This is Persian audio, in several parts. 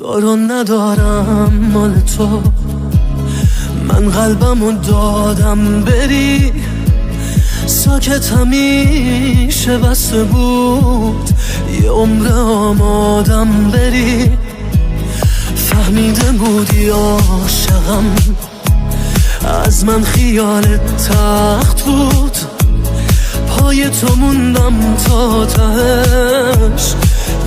دارو ندارم مال تو، من قلبمو دادم بری، ساکت همیشه بسته بود، یه عمر آمادم بری. فهمیده بودی عاشقم، از من خیالت تخت بود، پای تو موندم تا تهش،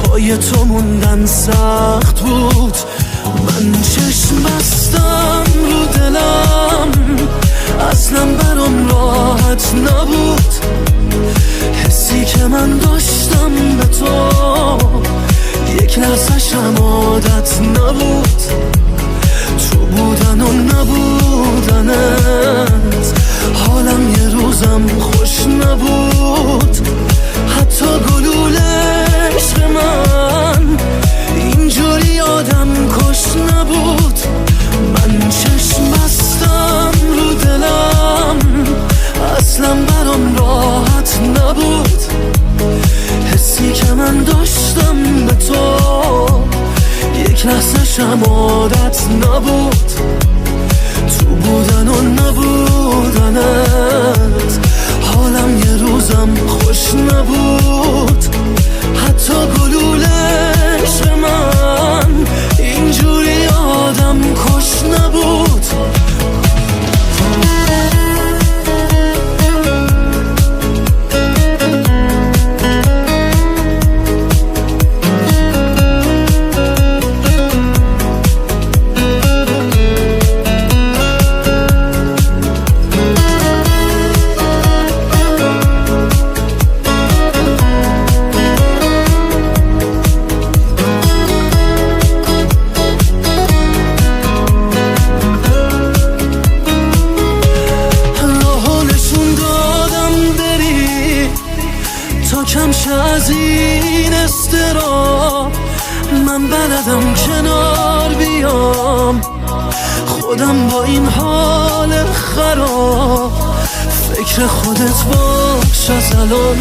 پای تو موندن سخت بود. من چشم بستم رو دلم، اصلا برام راحت نبود، حسی که من داشتم به تو یک لحظه‌شم عادت نبود، تو بودن و نبودنت حالم یه روزم خوش نبود، حتی گلوله عشق من اینجوری آدم کش نبود. من چشم بستم رو دلم، اصلا برام راحت نبود، حسی که من داشتم به تو یک لحظه‌شم عادت نبود، تو بودن و نبودنت حالم یه روزم خوش نبود، حتی گلوله عشق من اینجوری آدم کش نبود. از این استرا من بلدم کنار بیام، خودم با این حال خراب، فکر خودت باش از الان،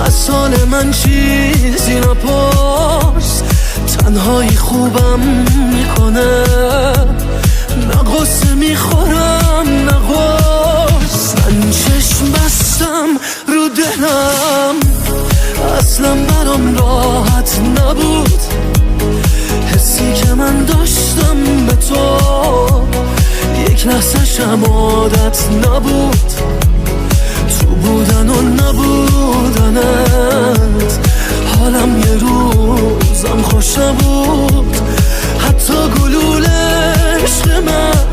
از حال من چیزی نپرس، تنهایی خوبم میکنه، نه غصه میخورم نه غصه. من چشم بستم رو دلم، اصلا برام راحت نبود، حسی که من داشتم به تو یک لحظه‌شم عادت نبود، تو بودن و نبودنت حالم یه روزم خوش نبود، حتی گلوله عشق من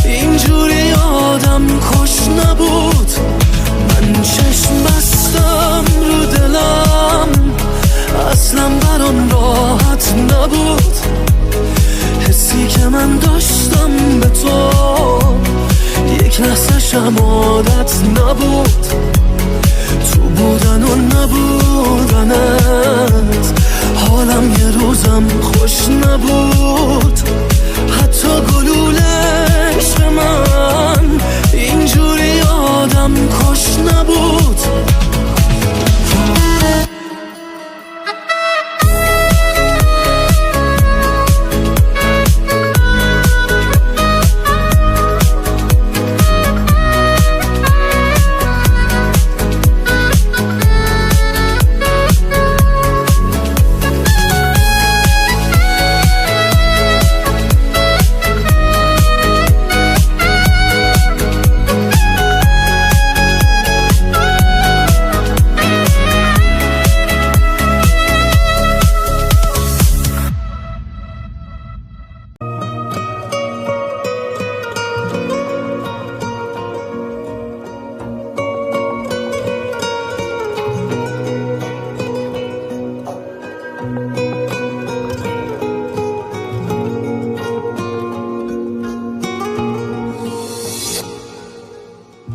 اینجوری آدم کش نبود. من چشم بستم رو دلم، اصلا برام راحت نبود، حسی که من داشتم به تو یک لحظه‌شم عادت نبود، تو بودن و نبودنت حالم یه روزم خوش نبود، حتی گلوله عشق من اینجوری آدم کش نبود.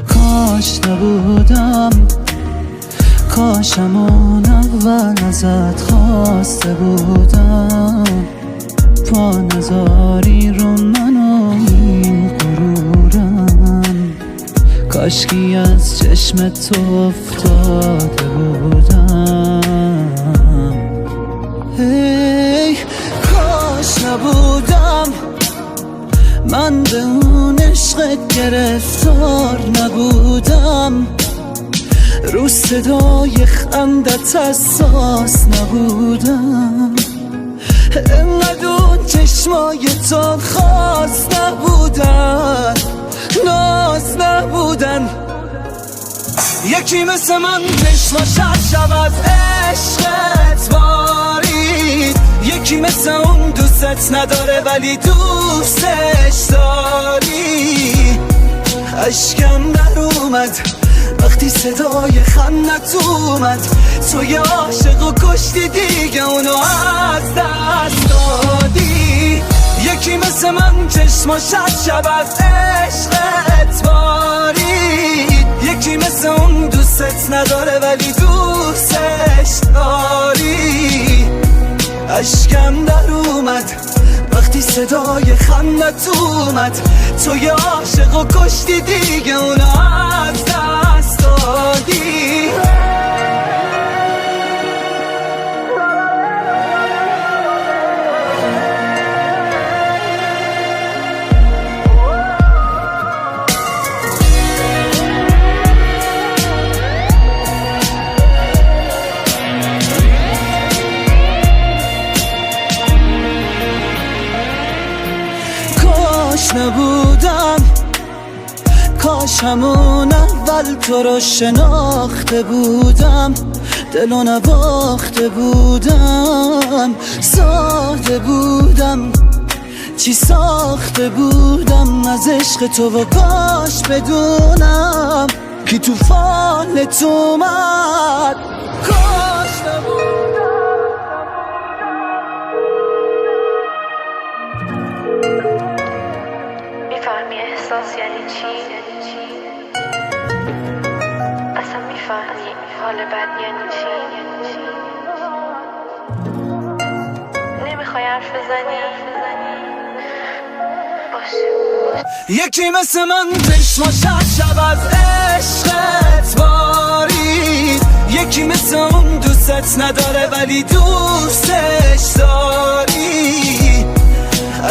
کاش نبودم، کاشم اون اول ازت خواسته بودم، پا نذاری رو من و این غرورم، کاشکی از چشم تو افتاده بودم. ای کاش نبودم من به اون عشقت گرفتار نبودم، رو صدای خندت حساس نبودم، انقدر اون چشمای تو خاص نبودن، ناز نبودن. یکی مثل من چشماش شب از عشقت بارید، یکی مثل اون دوستت نداره ولی دوستش داری. اشکم در اومد وقتی صدای خندت اومد، توی عاشق و کشتی دیگه اونو از دست دادی. یکی مثل من چشماش شب از عشقت بارید، یکی مثل اون دوستت نداره ولی دوستش داری. اشکم در اومد وقتی صدای خندت اومد، توی عاشق و کشتی دیگه اونو از دست دادی. نبودم کاش همون اول تو رو شناخته بودم، دلو نباخته بودم، ساده بودم، چی ساخته بودم از عشق تو و کاش بدونم کی توفانت اومد. کاش نبودم. میفهمی احساس یعنی چی؟ اصلا میفهمی حال بد یعنی چی؟ نمیخوای حرف بزنی؟ باشه. یکی مثل من چشماش شب از عشقت بارید، یکی مثل اون دوستت نداره ولی دوستش داری.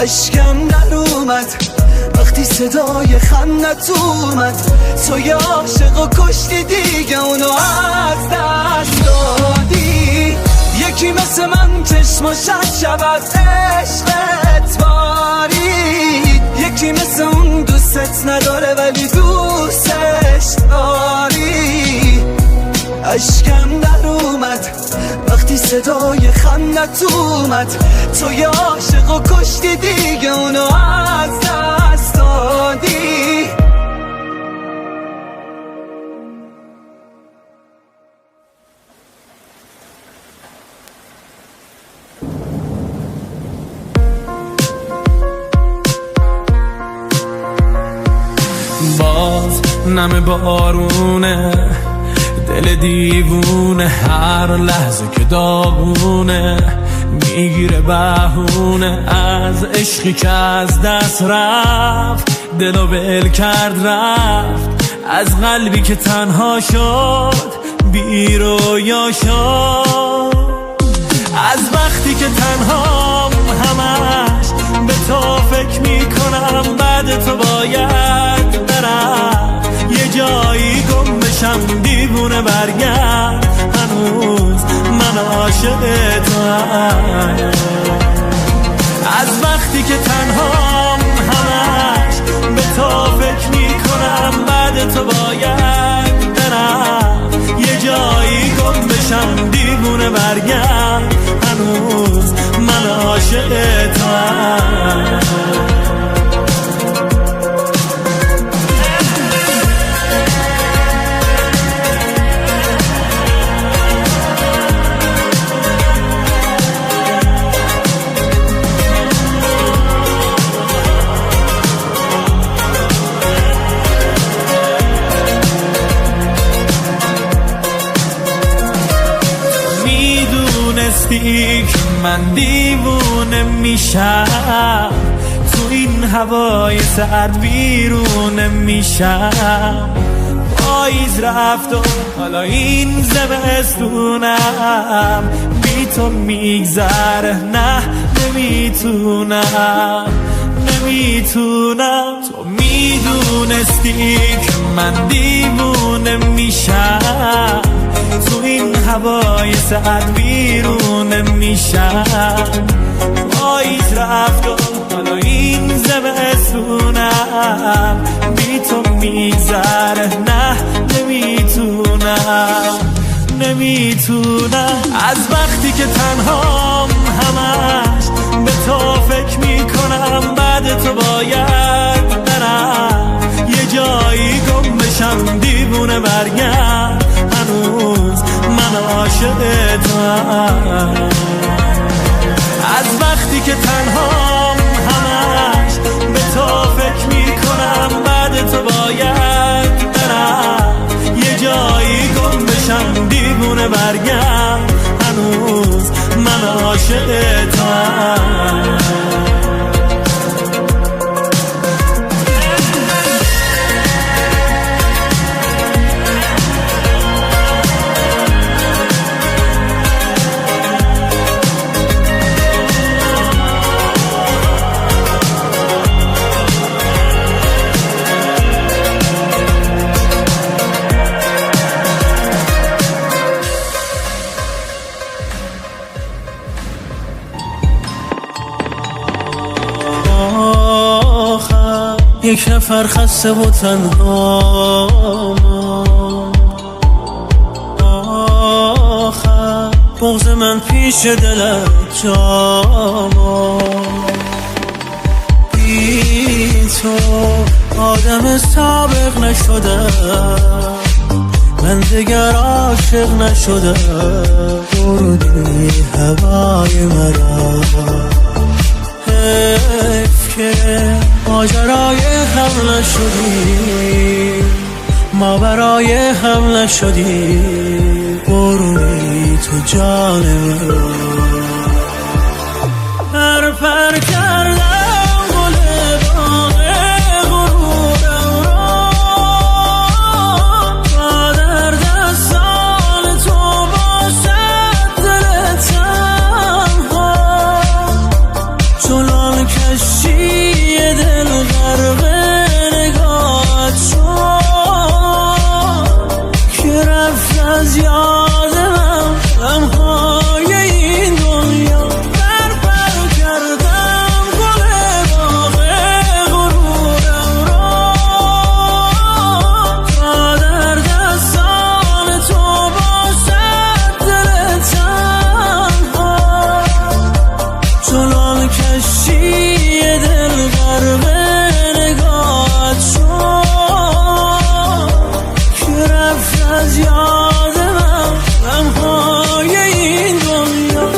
اشکم در اومد وقتی صدای خندت اومد، توی عاشق و کشتی دیگه اونو از دست دادی. یکی مثل من چشماش شب از عشقت بارید، یکی مثل اون دوستت نداره ولی دوستش داری. اشکم در اومد وقتی صدای خندت اومد، توی عاشق و کشتی دیگه اونو از دست دادی. باز نم بارونه، دل دیوونه، هر لحظه که داغونه میگیره بهونه از عشقی که از دست رفت، دلو ول کرد رفت، از قلبی که تنها شد بی رویا شد. از وقتی که تنهام همش به تو فکر میکنم، بعد تو باید برم یه جایی گم بشم، دیوونه برگرد هنوز من عاشق توام. از وقتی که تنهام همش به تو فکر میکنم، بعد تو باید برم یه جایی گم بشم، دیوونه برگرد هنوز من عاشق توام. که من دیوونه میشم، تو این هوای سرد بیرونه میشم. پاییز رفت و حالا این زمستونم، بی تو میگذره نه نمیتونم تو میدونستی که من دیوونه میشم تو این هوای سرد بیرونه میشم پاییز رفت و حالا این زمستونم بی تو میگذره نه نمیتونم از وقتی که تنهام همش به تو فکر میکنم بعد تو باید برم یه جایی گم بشم دیوونه برگم هنوز من عاشق توام از وقتی که تنهام همش به تو فکر میکنم بعد تو باید برم یه جایی گم بشم دیوونه برگم هنوز من عاشق توام یک نفر خسته و تنها آخر بغض من پیش دلت جاما بی تو آدم سابق نشدم من دیگر عاشق نشدم بردی هوای مرا حیف که ماجرای هم نشدی ما برای هم نشدی برونی تو جان من پر کردم گل باغ غرورم را تا در دستان تو باشد دل تنها چنان کشتی دل غرق نگاهت شد که رفت از یاد من غمهای این دنیا پر کردم گل باغ غرورم را تا در دستان تو باشد دل تنها چنان کشتی دل غرق نگاهت شد که رفت از یاد من غمهای این دنیا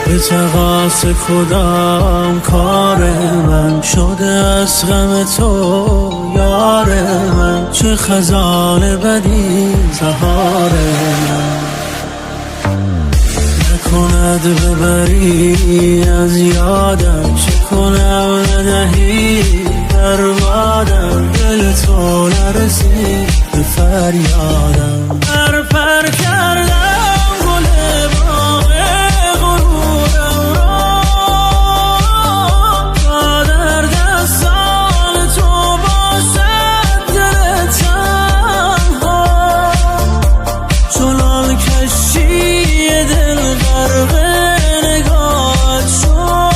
به تقاس کدام کار من شده از غم تو یار من چه خزان بدی سهار من نکند ببری از یادم چه کنم ندهی بربادم دل تو نرسید به فریادم پر کردم گل باغ غرورم را تا در دستان تو باشد دل تنها چنان کشتی دل غرق نگاهت شد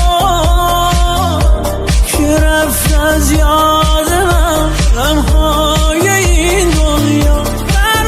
که رفت از یاد من غمهای این دنیا پر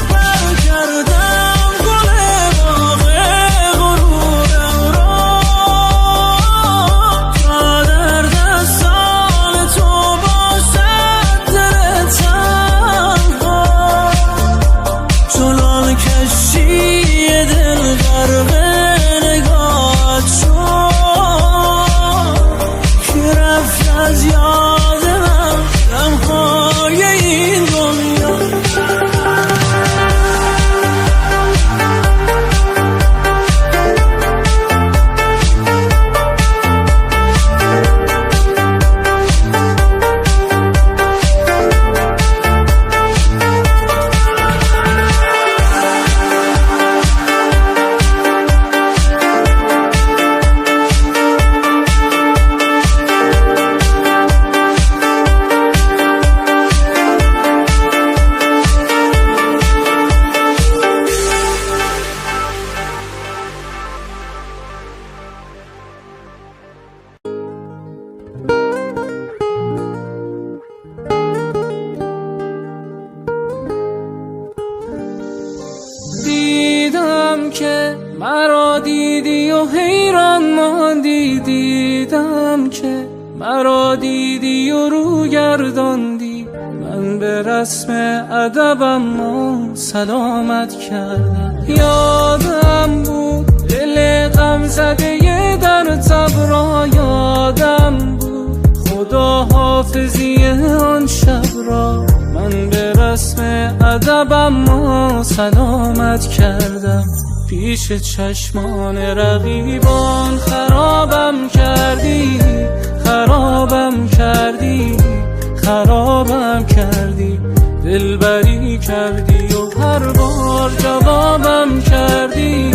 مرا دیدی و حیران ماندی، دیدم که مرا دیدی و رو گرداندی. من به رسم ادبم و سلامت کردم. یادم بود دل غم زده در تبرا، یادم بود خدا حافظی آن شب را. من به رسم ادبم و سلامت کردم. پیش چشمان رقیبان خرابم کردی، خرابم کردی، خرابم کردی. دلبری کردی و هر بار جوابم کردی،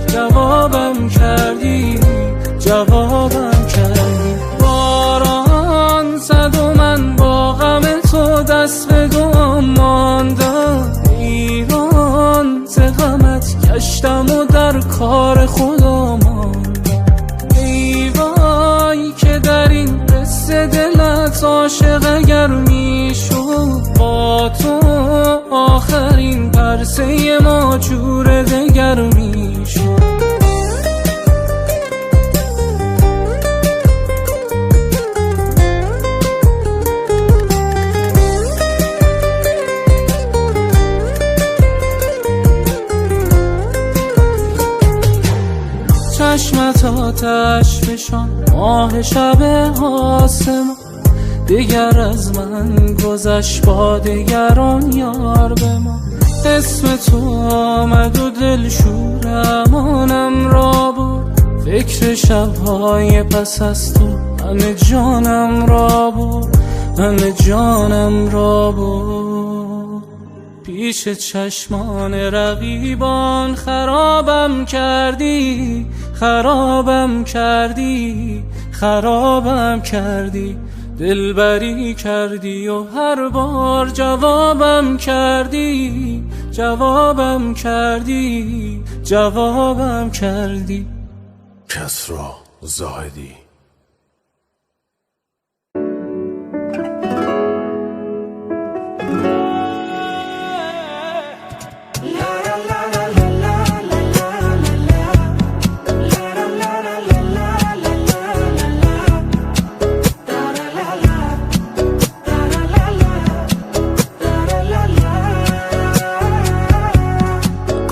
جوابم کردی، جوابم کردی. باران زد و من با غم تو دست به دعا ماندم. ایران ز غمت گشتم و در کار خدا ماندم. ای وای که در این قصه دلت عاشق اگر میشد، با تو آخرین پرسه ما جور دگر میشد. چشمت آتش فشان ماه شب آسمان، دیگر از من گذشت با دگران یار به ما. اسم تو آمد و دل شورمانم را برد، فکر شبهای پس از تو همه جانم را برد، همه جانم را برد. پیش چشمان رقیبان خرابم کردی، خرابم کردی، خرابم کردی. دلبری کردی و هر بار جوابم کردی، جوابم کردی، جوابم کردی. کسری زاهدی.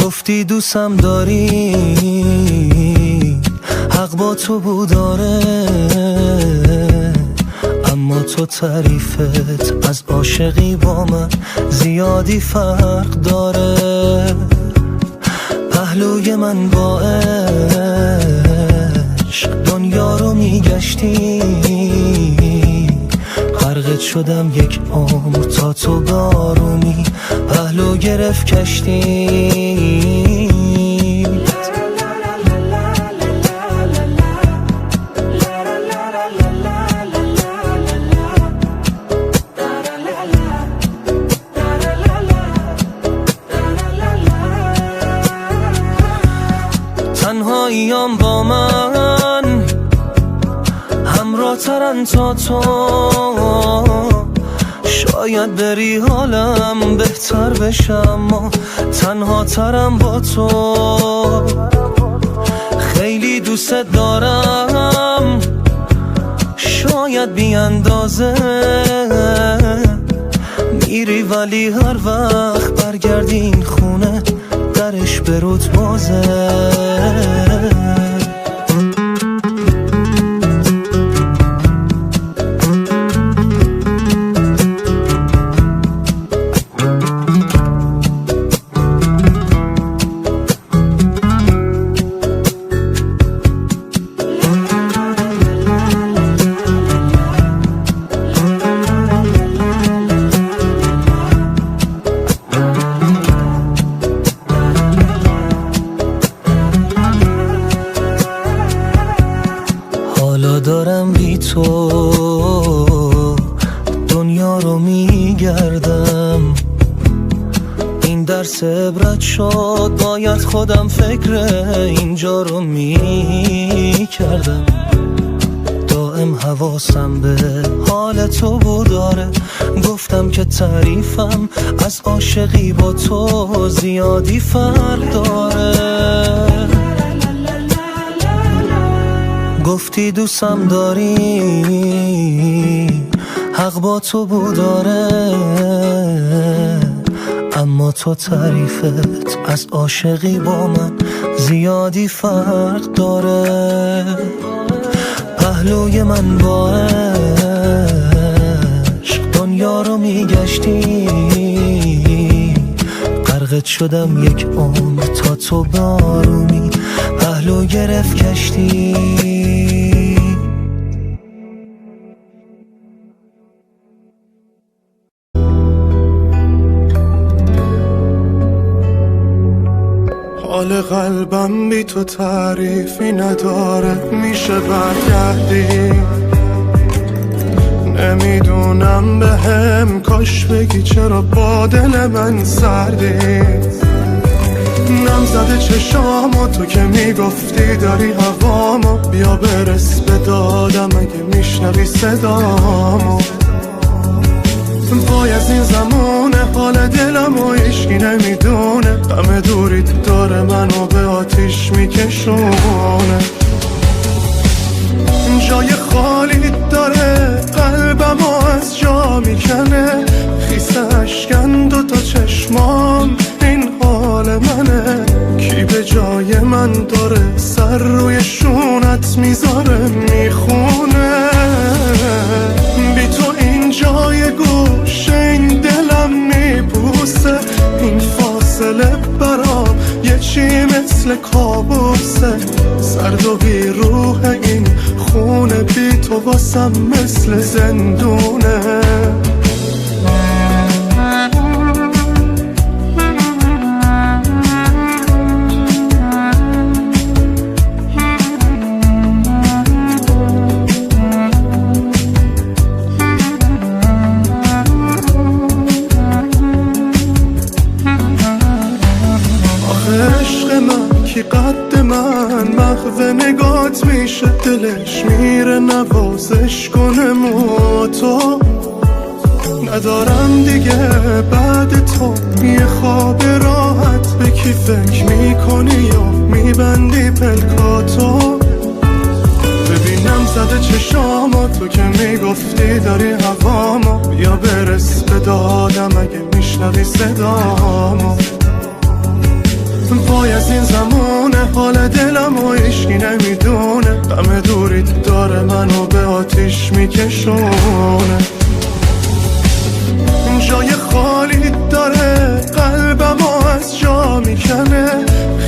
گفتی دوستم داری، حق با تو بود داره، اما تو تعریفت از عاشقی با من زیادی فرق داره. پهلوی من با عشق دنیا رو میگشتی، غرقت شدم یک عمر تا تو بارونی پهلو گرفت کشتی. تنهاییام با من همراه ترن تا تو، شاید بری حالم بهتر بشه، اما تنها ترم با تو. خیلی دوست دارم، شاید بی اندازه، میری ولی هر وقت برگردی این خونه درش برود بازه. دارم بی تو دنیا رو میگردم، این درس عبرت شد، باید خودم فکر اینجا رو میکردم. دائم حواسم به حال تو بود داره، گفتم که تعریفم از عاشقی با تو زیادی فرق داره. میگفتی دوستم داری، حق با تو بوداره، اما تو تعریفت از عاشقی با من زیادی فرق داره. پهلوی من با عشق دنیا رو میگشتی، غرقت شدم یک عمر تا تو بارومی پهلو گرفت کشتی. حال قلبم بی تو تعریفی نداره، میشه برگردی؟ نمیدونم بهم کاش بگی چرا با دل من سردی. نم زده چشامو تو که میگفتی داری هوامو، بیا برس به دادم اگه میشنوی صدامو. وای از این زمونه حال دلم و عشقی نمیدونه، غم دوریت داره منو به آتیش میکشونه. جای خالی داره قلبم و از جا میکنه، خیس اشکن دو تا چشمام این حال منه. کی به جای من داره سر روی شونت میذاره میخونه، بی تو این جای گوشه این دلم میبوسه. این فاصله برام یه چی مثل کابوسه، سرد و بی روح این خونه بی تو واسم مثل زندونه. قد من مخو نگات میشه، دلش میره نوازش کنه مو تو. ندارم دیگه بعد تو یه خواب راحت، به کی فکر میکنی یا میبندی پلکاتو. ببینم زده چشامو تو که میگفتی داری هوامو، بیا برس به دادم اگه میشنوی صدامو. وای از این زمونه حال دلم و عشقی نمیدونه، غم دوریت داره منو به آتیش میکشونه. جای خالی داره قلبم و از جا میکنه،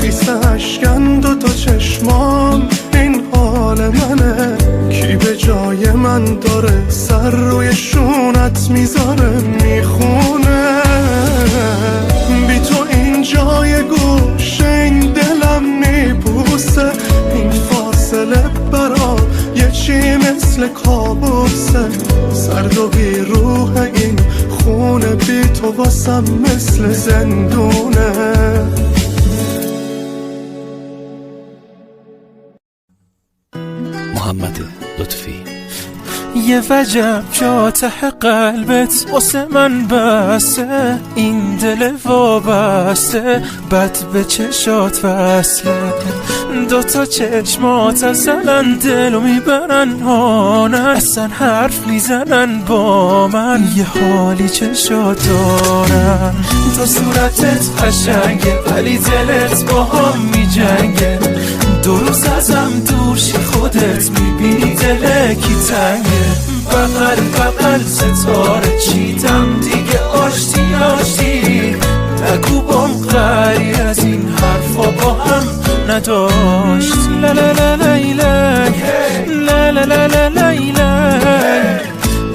خیس اشکن دو تا چشمام این حال منه. کی به جای من داره سر روی شونت میذاره میخونه، بی تو این جای گوشه این دلم میبوسه. این فاصله برام یه چی مثل کابوسه، سرد و بی روح این خونه بی تو واسم مثل زندونه. محمد لطفی. یه وجب جا ته قلبت واسه من بسته، این دل وابسته بد به چشات وصله. دوتا چشمات ازلن دلو میبرن هانن، اصلا حرف میزنن با من، یه حالی چشات دارن. تو صورتت قشنگه ولی دلت با هم میجنگه، دو روز ازم دور شی خودت میبینی دل کی تنگه. بغل بغل ستاره چیدم دیگه آشتی آشتی، نگو بام غری از این حرفا با هم نداشتی. لا لا لا لا لا لا لا لا لا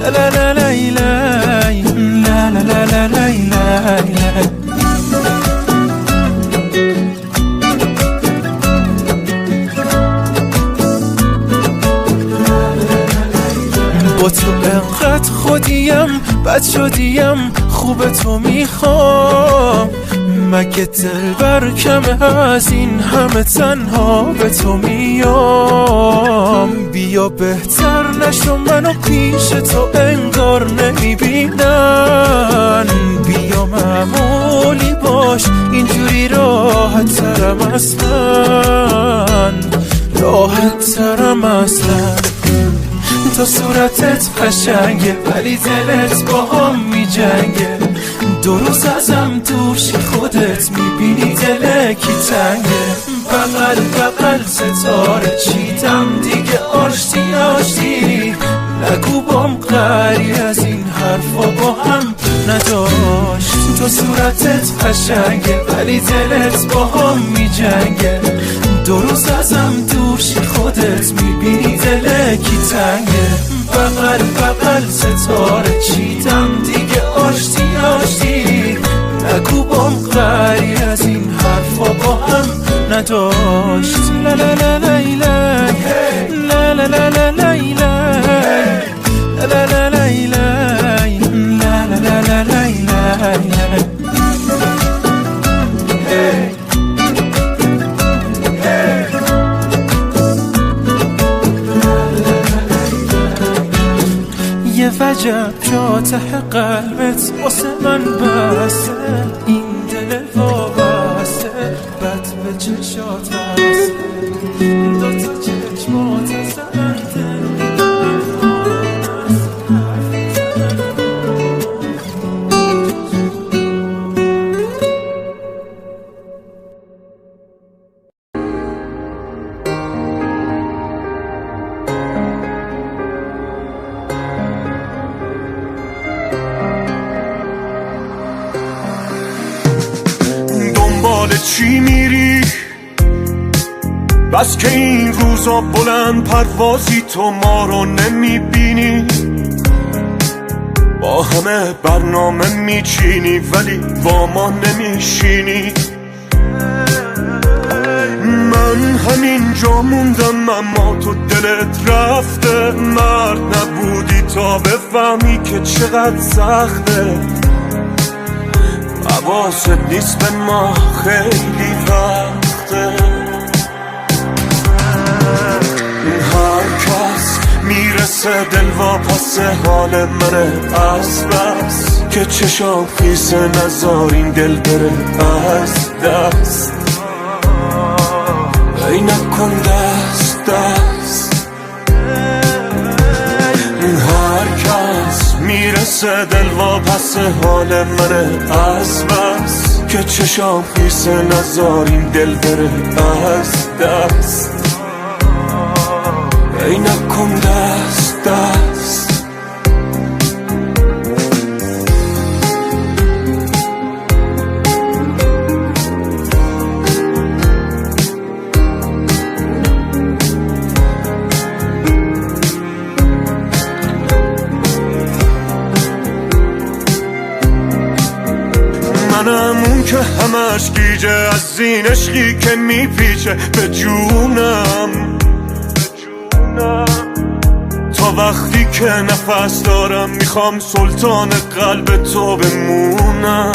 لا لا لا لا لا لا. با تو انقدر خودیم بد شدیم خوب تو میخوام، مگه دلبر کمه از این همه تنها به تو میام. بیا بهتر نشو منو پیش تو انگار نمیبینن، بیا معمولی باش اینجوری راحت ترم از من. راه بدترم اصلا. تا صورتت قشنگه ولی دلت با هم می جنگه. دو روز ازم دورشی خودت میبینی دلکی تنگه. بغل بغل ستاره چیدم دیگه آشتی آشتی. نگو بام قری از این حرفا با هم نداشت. تو صورتت قشنگه ولی دلت با هم می جنگه. دو روز ازم دورشی خودت میبینی دلکی تنگه. بغل بغل ستاره چیدم دیگه آشتی آشتی. نگو بام قری از این حرفا با هم نداشت. لا لا لا لا لا لا لا لا لا لا لا لا لا لا لا. یه وجب جا ته قلبت واسه من بسته. این دل وابسته بد به چشات وصله. دوتا چشمات زنده چی میری؟ بس که این روزا بلند پروازی تو ما رو نمیبینی. با همه برنامه میچینی ولی با ما نمیشینی. من همینجا موندم اما تو دلت رفته. مرد نبودی تا بفهمی که چقدر سخته. حواست نیست به ما خیلی وقته. هر کس میرسه دل واپس حال منه از بس که چشام خیسه نزار این دل بره از دست. ای نکن دست دست. هر کس میرسه دل واپس حال منه از بس که چشام خیسه نزار این دل بره از دست. ای نکن دست دست. منم اون که همش گیجه از این عشقی که میپیچه به جونم. تا وقتی که نفس دارم میخوام سلطان قلب تو بمونم.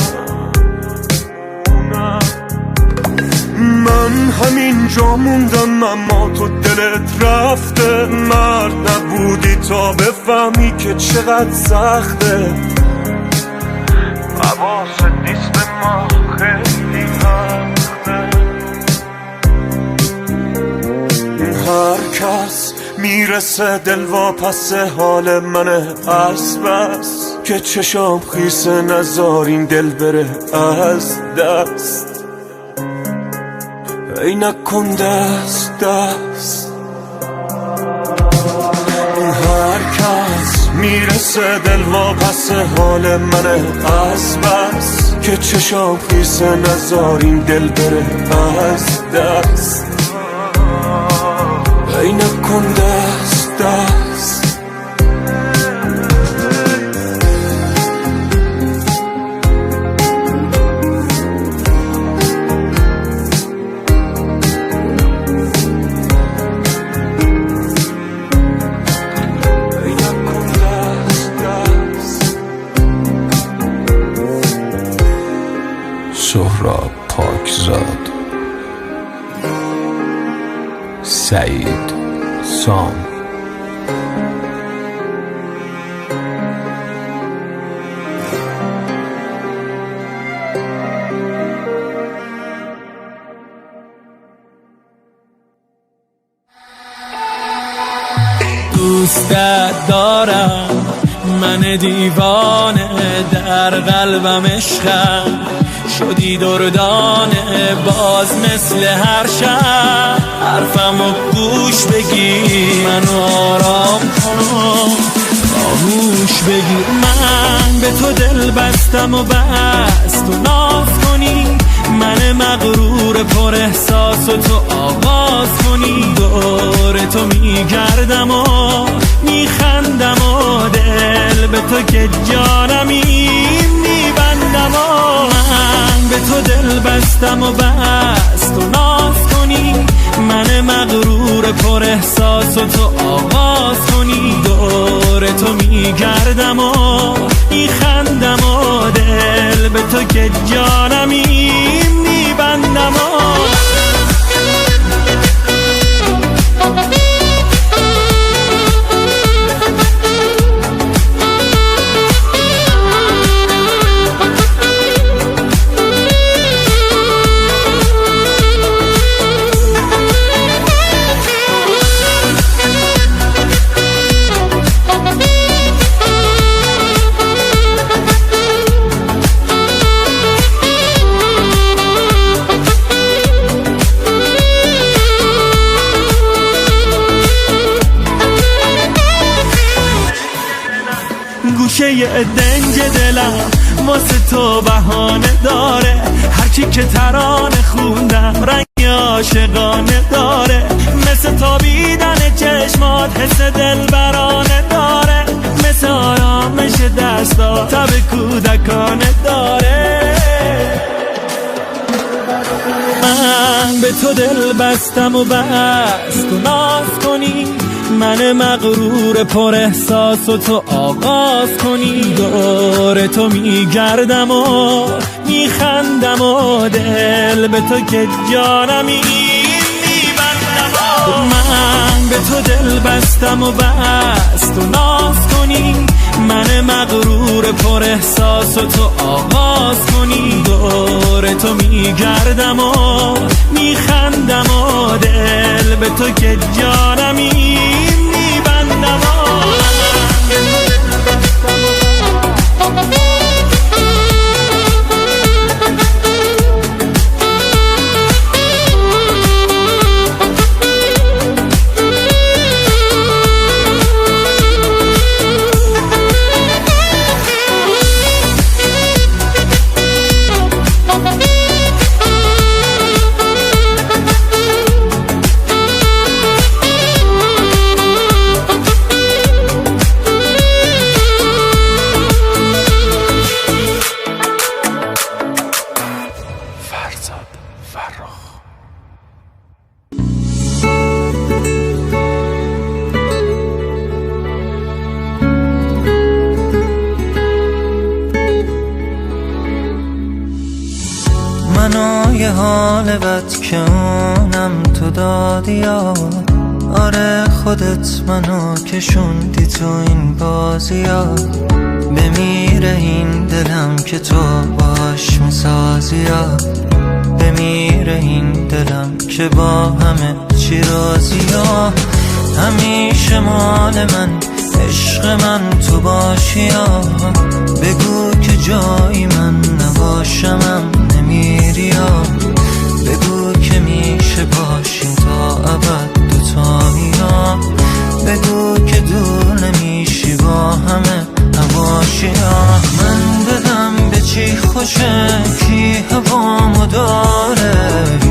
من همینجا موندم اما تو دلت رفته. مرد نبودی تا بفهمی که چقدر سخته. حواست نیست به ما خیلی وقته. هر کس میرسه دل واپس حال منه از بس که چشام خیسه نزار این دل بره از دست. ای نکن دست دست. هر کس میرسه دل واپس حال منه از بس که چشام خیسه نزار این دل بره از دست. ای نکن دست دست. سهراب پاکزاد، سعید سام. دوستت دارم، من دیوانه در قلبم عشقم، شدی دردانه باز مثل هر شب. حرفمو گوش بگیر، منو آرام کن، خاموش بگیر. من به تو دل بستم و بس تو ناز کنی، من مغرور پر احساس و تو آغاز کنی. دور تو میگردم و میخندم و دل به تو که جانمی میبندم و من به تو دل بستم و بس تو ناز کنی، من مغرور پر احساس و تو آغاز کنی. دور تو میگردم و میخندم و دل به تو که جانمی میبندم و گوشه دنج دلم واسه تو بهانه داره، هرچی که ترانه خوندم رنگ عاشقانه داره. مثل تابیدن چشمات حس دلبرانه داره، مثل آرامش دستا تب کودکانه داره. من به تو دل بستم و بس تو ناز کنی، من مغرور پر احساس و تو آغاز کنی. دور تو میگردم و میخندم و دل به تو که جانمی میبندم و من به تو دل بستم و بس تو ناز کنی، من مغرور پر احساس و تو آغاز کنی. دور تو میگردم و میخندم و دل به تو که جانمی میبندم و منو یه حال بد که اونم تو دادی یا آره خودت منو کشوندی تو این بازی ها. بمیره این دلم که تو باش میسازی یا بمیره این دلم که با همه چی راضی یا همیشه مال من عشق من تو باشی یا بگو که جایی من نباشمم نمیری یا بگو که میشه باشیم تا ابد دوتایی یا بگو که دور نمیشی با همه هواشی یا من بدم به چی خوشه کی هوامو داره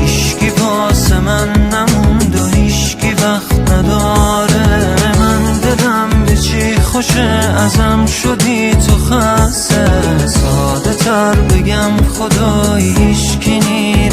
هیشکی واسه من نموند و هیشکی وقت نداره من دلم به چی خوشه ازم شدی تو خسته ساده تر بگم خدایی هیشکی نیست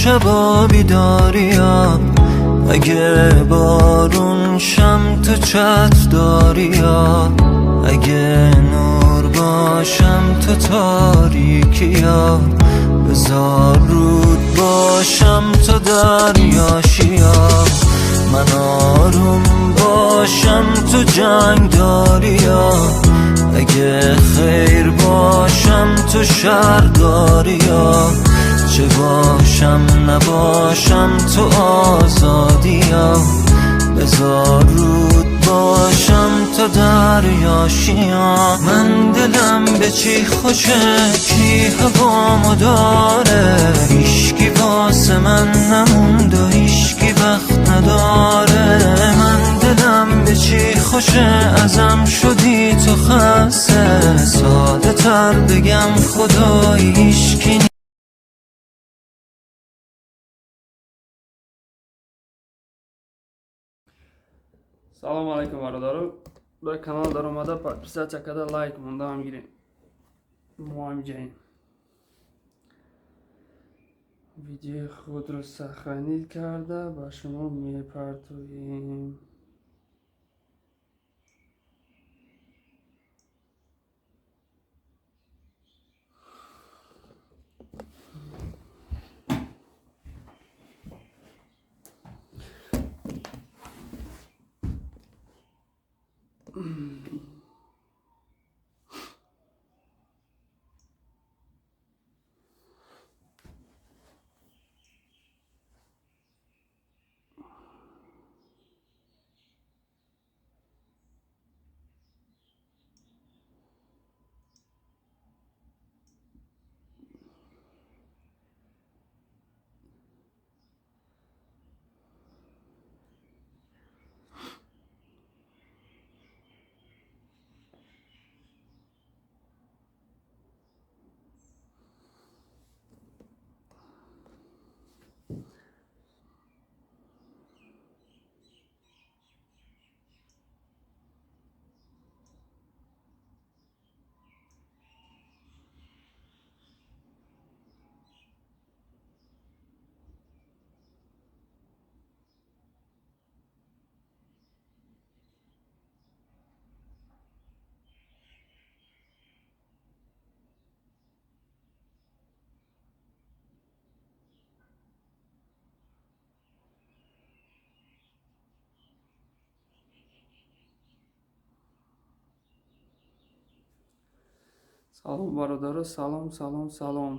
شبا بیداریا، اگه بارون شم تو چت داریا، اگه نور باشم تو تاریکیا، بذار رود باشم تو دریاشیا، من آروم باشم تو جنگ داریا، اگه خیر باشم تو شر داریا، چه باشم نباشم تو آزادیا، بذار رود باشم تو دریاشیا. من دلم به چی خوشه کی هوامو داره، هیشکی واسه من نموند و هیشکی وقت نداره. من دلم به چی خوشه ازم شدی تو خسته، ساده تر بگم خدایی هیشکی. Салом алейкум бародаро. Ба канал дар омада подписаться карда лайк монда ҳам гирем. Мо ҳам ҷаем. Видеои худро сахранӣ карда ба шумо мепартоем. Салом бародаро, салом.